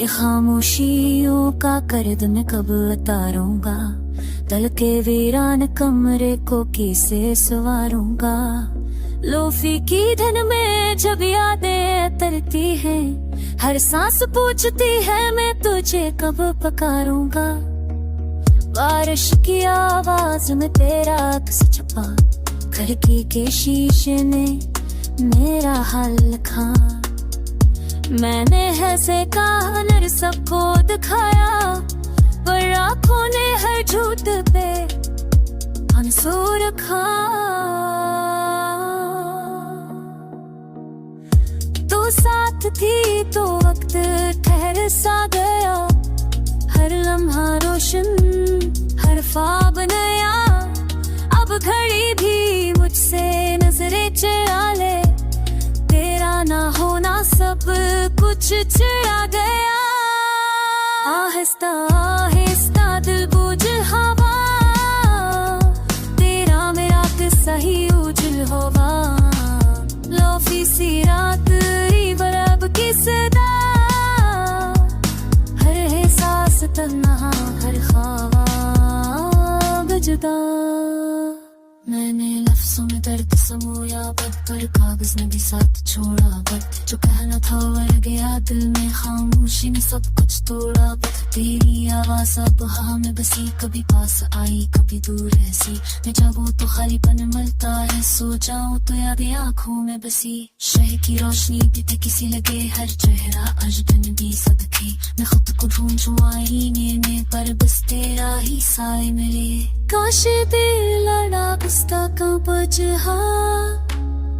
ये खामोशियों का कर्द मैं कब उतारूंगा, तल के वीरान कमरे को किसे सवारूंगा। लोफी की धन में जब यादें तरती है, हर सांस पूछती है मैं तुझे कब पकारूंगा। बारिश की आवाज में तेरा अक्स छुपा, खिड़की के शीशे ने मेरा हाल लिखा। मैंने ऐसे कहानी सबको दिखाया, पर आँखों ने हर झूठ पे आंसू रखा। तो साथ थी तो वक्त ठहर सा गया, हर लम्हा रोशन हर ख्वाब नया। अब घड़ी भी मुझसे नजरें चुरा ले, तेरा ना होना सब कुछ चुरा गया। आहिस्ता आहिस्ता दिल बुझ हवा, तेरा मेरा किस्सा ही उजल होगा। लोफी सी रात बरब की सदा, हर एहसास तन्हा हर ख्वाब जुदा। मैंने लफ्ज़ों में दर्द समोया, पद पर कागज ने भी साथ छोड़ा। वक्त जो कहना था वर गया दिल में, खामोशी ने सब कुछ तोड़ा। बस तेरी आवाज़ अब हाँ में बसी, कभी पास आई कभी दूर ऐसी। मैं जागूं तो खालीपन मिलता है, सो जाऊं तो यादें आँखों में बसी। शहर की रोशनी भी थे किसी लगे, हर चेहरा अजनबी भी सदके। मैं खुद को ढूंढूं आईने में, पर बस तेरा ही साए मिले। काश दिल लड़ा गुस्सा का बजहा,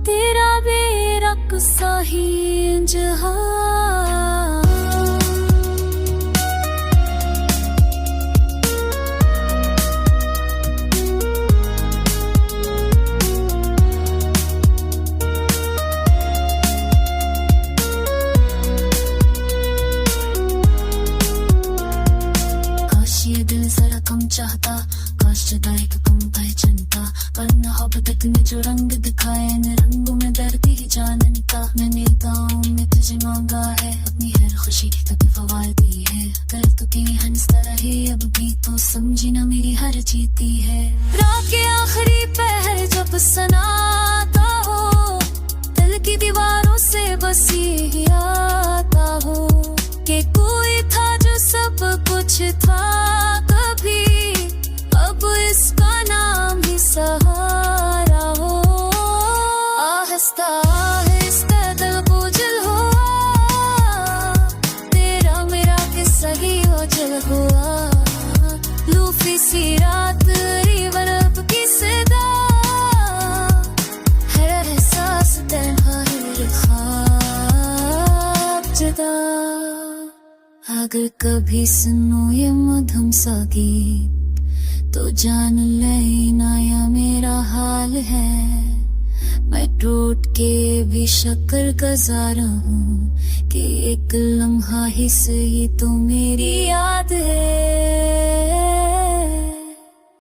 तेरा मेरा गुस्सा ही इंजहा। काश ये दिल जरा कम चाहता, काश जुदाई का कम पहचानता। पर मोहब्बत ने जो रंग दिखाए, इन रंगों में दर्द ही जानन का। मैंने गाँव में तुझे मांगा है, अपनी हर खुशी तक फवाल दी है। कर तो कहीं हंसता रहे अब भी, तो समझी ना मेरी हर जीती है। रात के आखिरी पहर जब सनाता हो, दिल की दीवारों से बस यही आता हो, कि कोई था जो सब कुछ था कभी, अब इसका नाम ही सहारा हो। आहिस्ता आहिस्ता दिल बोझल हुआ, तेरा मेरा किस्सा ही ओझल हुआ। लूफी सी रात बरब की सदा, हर एहसास तन्हा हर ख्वाब जुदा। अगर कभी सुनो ये मधुम सा गीत, तो जान लेना या मेरा हाल है। मैं टूट के भी शक्र गुज़ारा हूँ, कि एक लम्हा ही सही तो मेरी याद है।